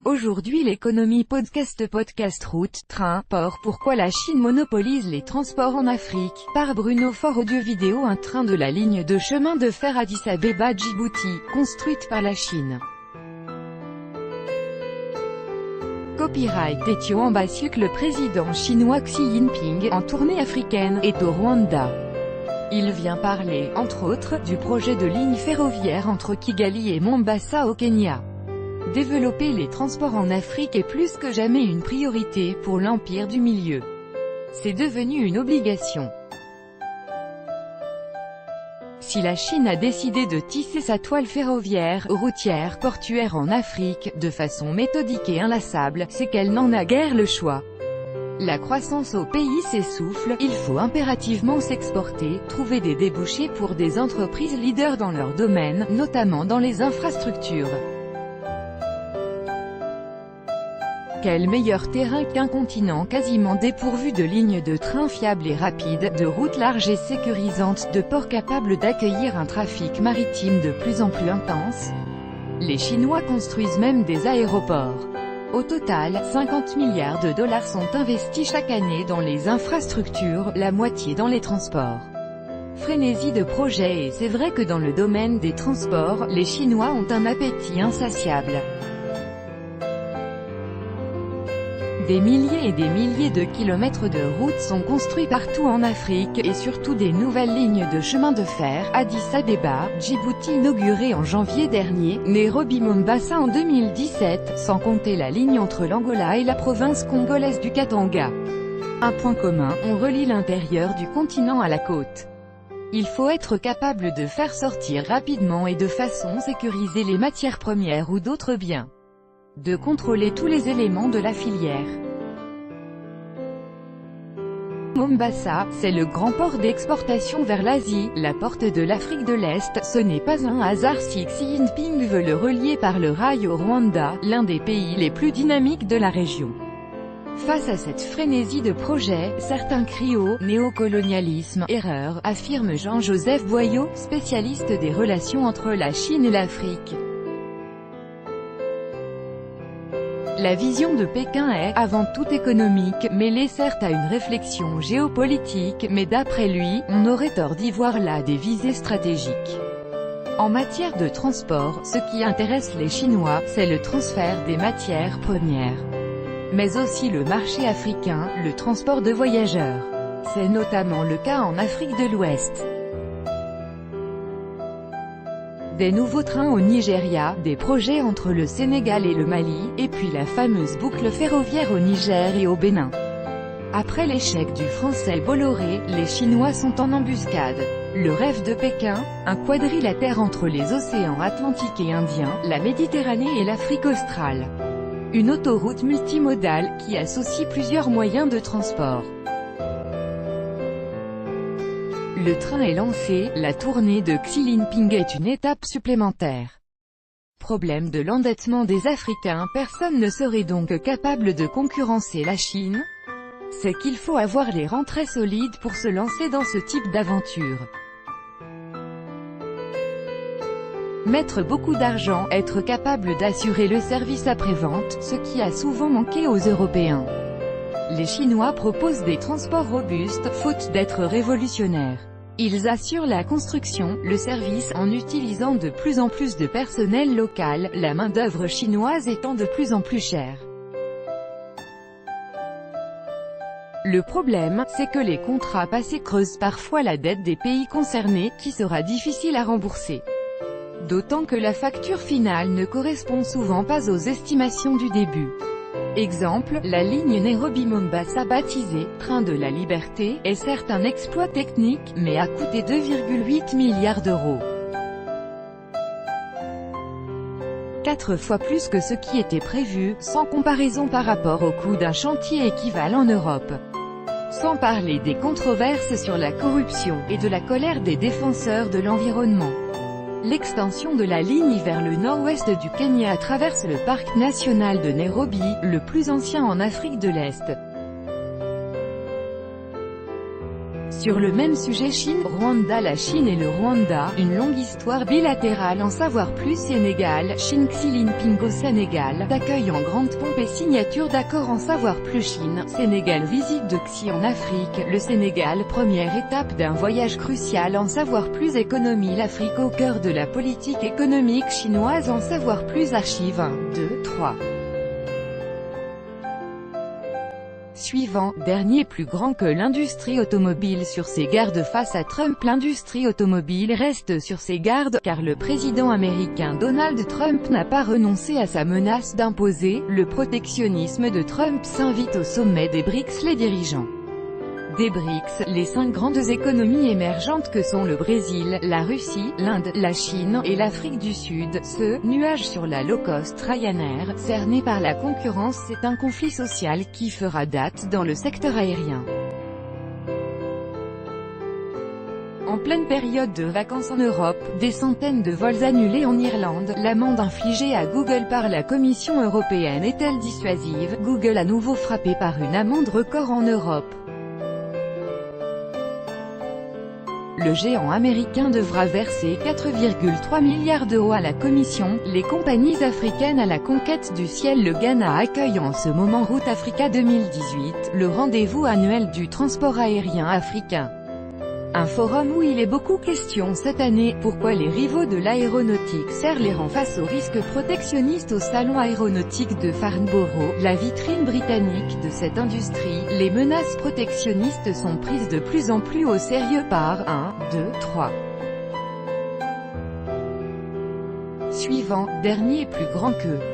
Aujourd'hui l'économie podcast route, train, port. Pourquoi la Chine monopolise les transports en Afrique, par Bruno Faure. Audio vidéo. Un train de la ligne de chemin de fer Addis Abeba-Djibouti, construite par la Chine. Copyright Etio Ambassyuk. Le président chinois Xi Jinping, en tournée africaine, est au Rwanda. Il vient parler, entre autres, du projet de ligne ferroviaire entre Kigali et Mombasa au Kenya. Développer les transports en Afrique est plus que jamais une priorité pour l'Empire du Milieu. C'est devenu une obligation. Si la Chine a décidé de tisser sa toile ferroviaire, routière, portuaire en Afrique, de façon méthodique et inlassable, c'est qu'elle n'en a guère le choix. La croissance au pays s'essouffle, il faut impérativement s'exporter, trouver des débouchés pour des entreprises leaders dans leur domaine, notamment dans les infrastructures. Quel meilleur terrain qu'un continent quasiment dépourvu de lignes de train fiables et rapides, de routes larges et sécurisantes, de ports capables d'accueillir un trafic maritime de plus en plus intense. Les Chinois construisent même des aéroports. Au total, 50 milliards de dollars sont investis chaque année dans les infrastructures, la moitié dans les transports. Frénésie de projets. Et c'est vrai que dans le domaine des transports, les Chinois ont un appétit insatiable. Des milliers et des milliers de kilomètres de routes sont construits partout en Afrique, et surtout des nouvelles lignes de chemin de fer, Addis Abeba, Djibouti inaugurée en janvier dernier, Nairobi-Mombasa en 2017, sans compter la ligne entre l'Angola et la province congolaise du Katanga. Un point commun, on relie l'intérieur du continent à la côte. Il faut être capable de faire sortir rapidement et de façon sécurisée les matières premières ou d'autres biens. De contrôler tous les éléments de la filière. Mombasa, c'est le grand port d'exportation vers l'Asie, la porte de l'Afrique de l'Est. Ce n'est pas un hasard si Xi Jinping veut le relier par le rail au Rwanda, l'un des pays les plus dynamiques de la région. Face à cette frénésie de projets, certains crient au néocolonialisme, erreur, affirme Jean-Joseph Boyau, spécialiste des relations entre la Chine et l'Afrique. La vision de Pékin est, avant tout économique, mêlée certes à une réflexion géopolitique, mais d'après lui, on aurait tort d'y voir là des visées stratégiques. En matière de transport, ce qui intéresse les Chinois, c'est le transfert des matières premières. Mais aussi le marché africain, le transport de voyageurs. C'est notamment le cas en Afrique de l'Ouest. Des nouveaux trains au Nigeria, des projets entre le Sénégal et le Mali, et puis la fameuse boucle ferroviaire au Niger et au Bénin. Après l'échec du français Bolloré, les Chinois sont en embuscade. Le rêve de Pékin, un quadrilatère entre les océans Atlantique et Indien, la Méditerranée et l'Afrique australe. Une autoroute multimodale, qui associe plusieurs moyens de transport. Le train est lancé, la tournée de Xi Jinping est une étape supplémentaire. Problème de l'endettement des Africains. Personne ne serait donc capable de concurrencer la Chine. C'est qu'il faut avoir les reins très solides pour se lancer dans ce type d'aventure. Mettre beaucoup d'argent, être capable d'assurer le service après-vente, ce qui a souvent manqué aux Européens. Les Chinois proposent des transports robustes, faute d'être révolutionnaires. Ils assurent la construction, le service, en utilisant de plus en plus de personnel local, la main-d'œuvre chinoise étant de plus en plus chère. Le problème, c'est que les contrats passés creusent parfois la dette des pays concernés, qui sera difficile à rembourser. D'autant que la facture finale ne correspond souvent pas aux estimations du début. Exemple, la ligne Nairobi-Mombasa baptisée « Train de la Liberté » est certes un exploit technique, mais a coûté 2,8 milliards d'euros. 4 fois plus que ce qui était prévu, sans comparaison par rapport au coût d'un chantier équivalent en Europe. Sans parler des controverses sur la corruption, et de la colère des défenseurs de l'environnement. L'extension de la ligne vers le nord-ouest du Kenya traverse le parc national de Nairobi, le plus ancien en Afrique de l'Est. Sur le même sujet Chine-Rwanda, la Chine et le Rwanda, une longue histoire bilatérale. En savoir plus. Sénégal, Chine, Xi Jinping au Sénégal, accueille en grande pompe et signature d'accord. En savoir plus. Chine, Sénégal, visite de Xi en Afrique, le Sénégal, première étape d'un voyage crucial. En savoir plus. Économie, l'Afrique au cœur de la politique économique chinoise. En savoir plus. Archive 1, 2, 3. Suivant, dernier plus grand que l'industrie automobile sur ses gardes face à Trump. L'industrie automobile reste sur ses gardes, car le président américain Donald Trump n'a pas renoncé à sa menace d'imposer le protectionnisme de Trump. S'invite au sommet des BRICS les dirigeants des BRICS, les 5 grandes économies émergentes que sont le Brésil, la Russie, l'Inde, la Chine et l'Afrique du Sud. Ce nuage sur la low-cost Ryanair, cerné par la concurrence, c'est un conflit social qui fera date dans le secteur aérien. En pleine période de vacances en Europe, des centaines de vols annulés en Irlande. L'amende infligée à Google par la Commission européenne est-elle dissuasive? Google à nouveau frappé par une amende record en Europe. Le géant américain devra verser 4,3 milliards d'euros à la Commission. Les compagnies africaines à la conquête du ciel. Le Ghana accueille en ce moment Route Africa 2018, le rendez-vous annuel du transport aérien africain. Un forum où il est beaucoup question cette année. Pourquoi les rivaux de l'aéronautique serrent les rangs face aux risques protectionnistes au salon aéronautique de Farnborough, la vitrine britannique de cette industrie. Les menaces protectionnistes sont prises de plus en plus au sérieux par 1, 2, 3. Suivant, dernier plus grand que